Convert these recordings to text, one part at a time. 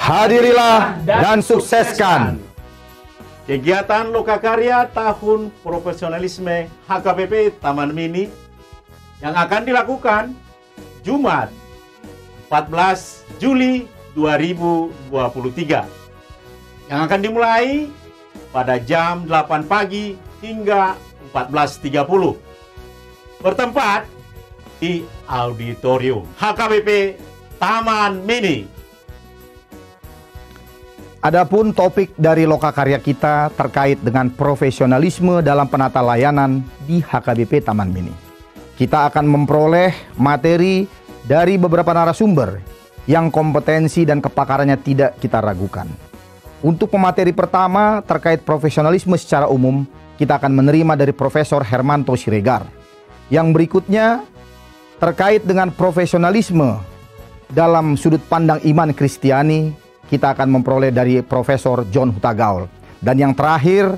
Hadirilah dan sukseskan kegiatan Lokakarya Tahun Profesionalisme HKBP Taman Mini yang akan dilakukan Jumat 14 Juli 2023 yang akan dimulai pada jam 8 pagi hingga 14.30 bertempat di auditorium HKBP Taman Mini. Adapun topik dari Lokakarya kita terkait dengan profesionalisme dalam penata layanan di HKBP Taman Mini. Kita akan memperoleh materi dari beberapa narasumber yang kompetensi dan kepakarannya tidak kita ragukan. Untuk pemateri pertama terkait profesionalisme secara umum, kita akan menerima dari Profesor Hermanto Siregar. Yang berikutnya terkait dengan profesionalisme dalam sudut pandang iman Kristiani, kita akan memperoleh dari Profesor John Hutagaul. Dan yang terakhir,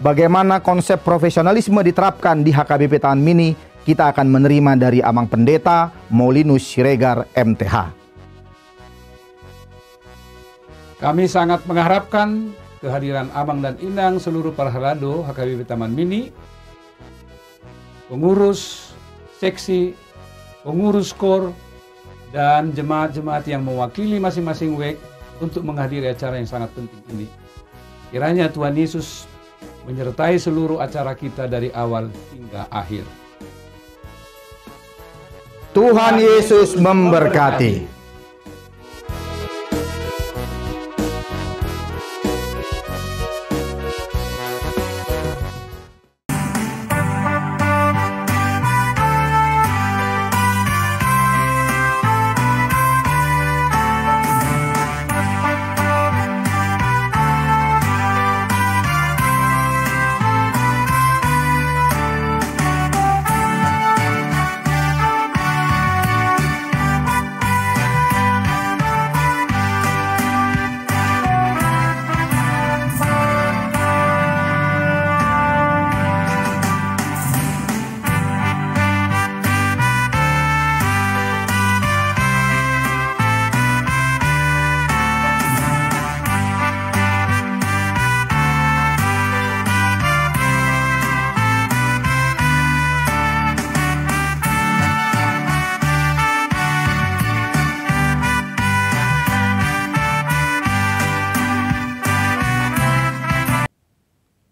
bagaimana konsep profesionalisme diterapkan di HKBP Taman Mini, kita akan menerima dari Amang Pendeta Maulinus Siregar MTH. Kami sangat mengharapkan kehadiran Amang dan Inang seluruh para helado HKBP Taman Mini, pengurus seksi, pengurus KOR, dan jemaat-jemaat yang mewakili masing-masing WEK untuk menghadiri acara yang sangat penting ini. Kiranya Tuhan Yesus menyertai seluruh acara kita dari awal hingga akhir. Tuhan Yesus memberkati.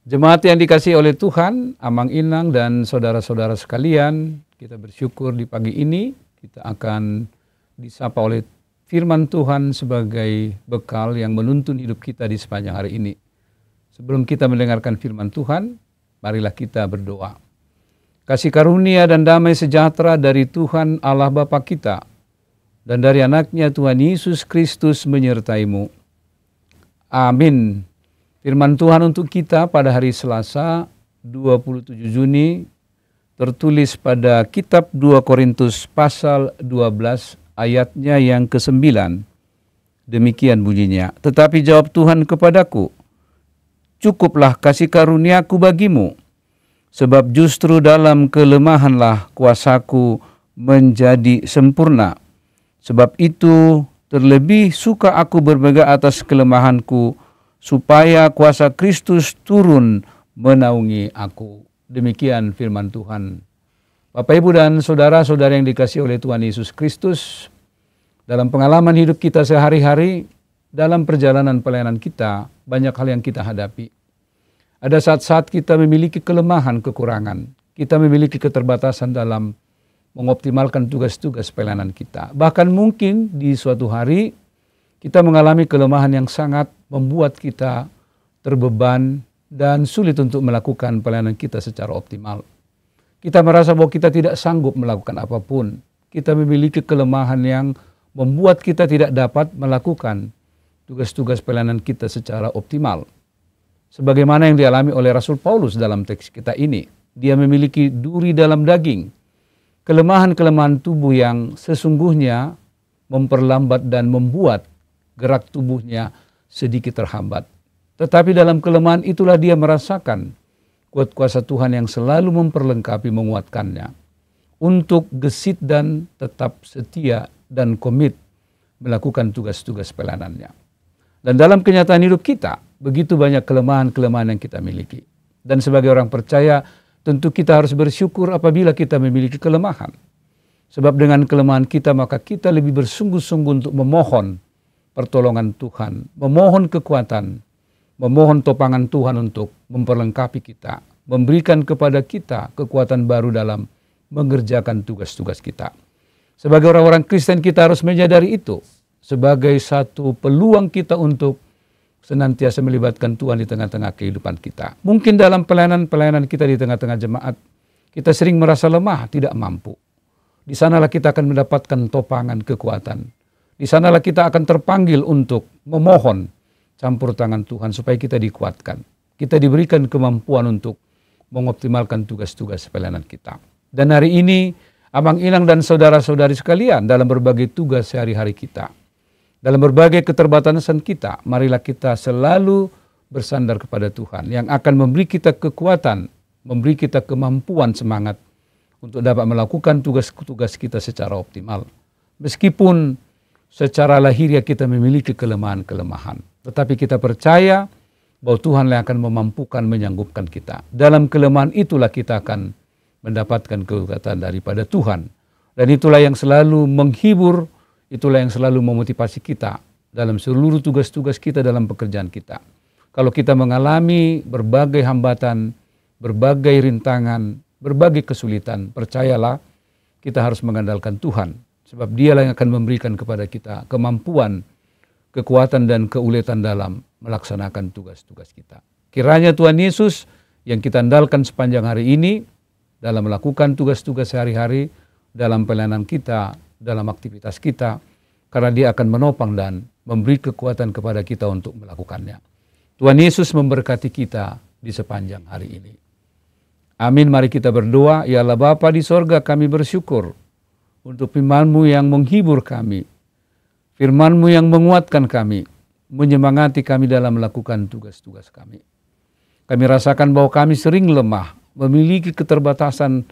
Jemaat yang dikasihi oleh Tuhan, Amang Inang dan saudara-saudara sekalian, kita bersyukur di pagi ini kita akan disapa oleh firman Tuhan sebagai bekal yang menuntun hidup kita di sepanjang hari ini. Sebelum kita mendengarkan firman Tuhan, marilah kita berdoa. Kasih karunia dan damai sejahtera dari Tuhan Allah Bapa kita dan dari anaknya Tuhan Yesus Kristus menyertaimu. Amin. Firman Tuhan untuk kita pada hari Selasa 27 Juni tertulis pada kitab 2 Korintus pasal 12 ayatnya yang ke-9. Demikian bunyinya, tetapi jawab Tuhan kepadaku, cukuplah kasih karuniaku bagimu, sebab justru dalam kelemahanlah kuasaku menjadi sempurna. Sebab itu terlebih suka aku bermegah atas kelemahanku, supaya kuasa Kristus turun menaungi aku. Demikian firman Tuhan. Bapak, Ibu, dan saudara-saudara yang dikasihi oleh Tuhan Yesus Kristus, dalam pengalaman hidup kita sehari-hari, dalam perjalanan pelayanan kita, banyak hal yang kita hadapi. Ada saat-saat kita memiliki kelemahan, kekurangan. Kita memiliki keterbatasan dalam mengoptimalkan tugas-tugas pelayanan kita. Bahkan mungkin di suatu hari, kita mengalami kelemahan yang sangat membuat kita terbeban dan sulit untuk melakukan pelayanan kita secara optimal. Kita merasa bahwa kita tidak sanggup melakukan apapun. Kita memiliki kelemahan yang membuat kita tidak dapat melakukan tugas-tugas pelayanan kita secara optimal. Sebagaimana yang dialami oleh Rasul Paulus dalam teks kita ini. Dia memiliki duri dalam daging. Kelemahan-kelemahan tubuh yang sesungguhnya memperlambat dan membuat gerak tubuhnya sedikit terhambat. Tetapi dalam kelemahan itulah dia merasakan kuat kuasa Tuhan yang selalu memperlengkapi, menguatkannya. Untuk gesit dan tetap setia dan komit melakukan tugas-tugas pelayanannya. Dan dalam kenyataan hidup kita, begitu banyak kelemahan-kelemahan yang kita miliki. Dan sebagai orang percaya, tentu kita harus bersyukur apabila kita memiliki kelemahan. Sebab dengan kelemahan kita, maka kita lebih bersungguh-sungguh untuk memohon pertolongan Tuhan, memohon kekuatan, memohon topangan Tuhan untuk memperlengkapi kita, memberikan kepada kita kekuatan baru dalam mengerjakan tugas-tugas kita. Sebagai orang-orang Kristen, kita harus menyadari itu sebagai satu peluang kita untuk senantiasa melibatkan Tuhan di tengah-tengah kehidupan kita. Mungkin dalam pelayanan-pelayanan kita di tengah-tengah jemaat, kita sering merasa lemah, tidak mampu. Di sanalah kita akan mendapatkan topangan kekuatan. Di sanalah kita akan terpanggil untuk memohon campur tangan Tuhan supaya kita dikuatkan. Kita diberikan kemampuan untuk mengoptimalkan tugas-tugas pelayanan kita. Dan hari ini, Abang Inang dan saudara-saudari sekalian, dalam berbagai tugas sehari-hari kita, dalam berbagai keterbatasan kita, marilah kita selalu bersandar kepada Tuhan yang akan memberi kita kekuatan, memberi kita kemampuan, semangat untuk dapat melakukan tugas-tugas kita secara optimal. Meskipun secara lahiriah kita memiliki kelemahan-kelemahan, tetapi kita percaya bahwa Tuhan yang akan memampukan, menyanggupkan kita. Dalam kelemahan itulah kita akan mendapatkan kekuatan daripada Tuhan. Dan itulah yang selalu menghibur, itulah yang selalu memotivasi kita dalam seluruh tugas-tugas kita dalam pekerjaan kita. Kalau kita mengalami berbagai hambatan, berbagai rintangan, berbagai kesulitan, percayalah kita harus mengandalkan Tuhan. Sebab Dialah yang akan memberikan kepada kita kemampuan, kekuatan dan keuletan dalam melaksanakan tugas-tugas kita. Kiranya Tuhan Yesus yang kita andalkan sepanjang hari ini dalam melakukan tugas-tugas sehari-hari, dalam pelayanan kita, dalam aktivitas kita, karena Dia akan menopang dan memberi kekuatan kepada kita untuk melakukannya. Tuhan Yesus memberkati kita di sepanjang hari ini. Amin, mari kita berdoa. Ya Allah Bapa di sorga, kami bersyukur untuk firman-Mu yang menghibur kami, firman-Mu yang menguatkan kami, menyemangati kami dalam melakukan tugas-tugas kami. Kami rasakan bahwa kami sering lemah, memiliki keterbatasan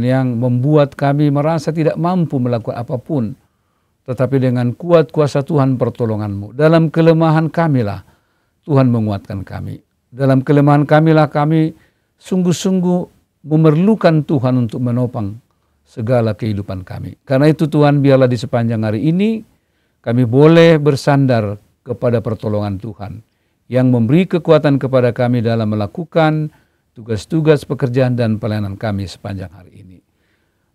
yang membuat kami merasa tidak mampu melakukan apapun. Tetapi dengan kuat kuasa Tuhan pertolongan-Mu, dalam kelemahan kamilah Tuhan menguatkan kami. Dalam kelemahan kamilah kami sungguh-sungguh memerlukan Tuhan untuk menopang segala kehidupan kami. Karena itu Tuhan, biarlah di sepanjang hari ini kami boleh bersandar kepada pertolongan Tuhan yang memberi kekuatan kepada kami dalam melakukan tugas-tugas pekerjaan dan pelayanan kami sepanjang hari ini.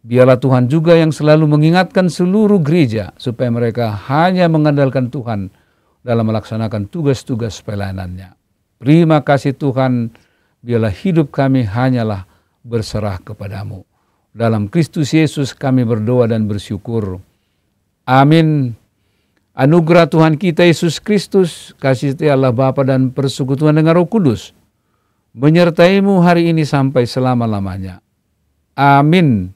Biarlah Tuhan juga yang selalu mengingatkan seluruh gereja supaya mereka hanya mengandalkan Tuhan dalam melaksanakan tugas-tugas pelayanannya. Terima kasih Tuhan, biarlah hidup kami hanyalah berserah kepadamu. Dalam Kristus Yesus kami berdoa dan bersyukur. Amin. Anugerah Tuhan kita Yesus Kristus, kasih setia Allah Bapa dan persekutuan dengan Roh Kudus menyertai-Mu hari ini sampai selama-lamanya. Amin.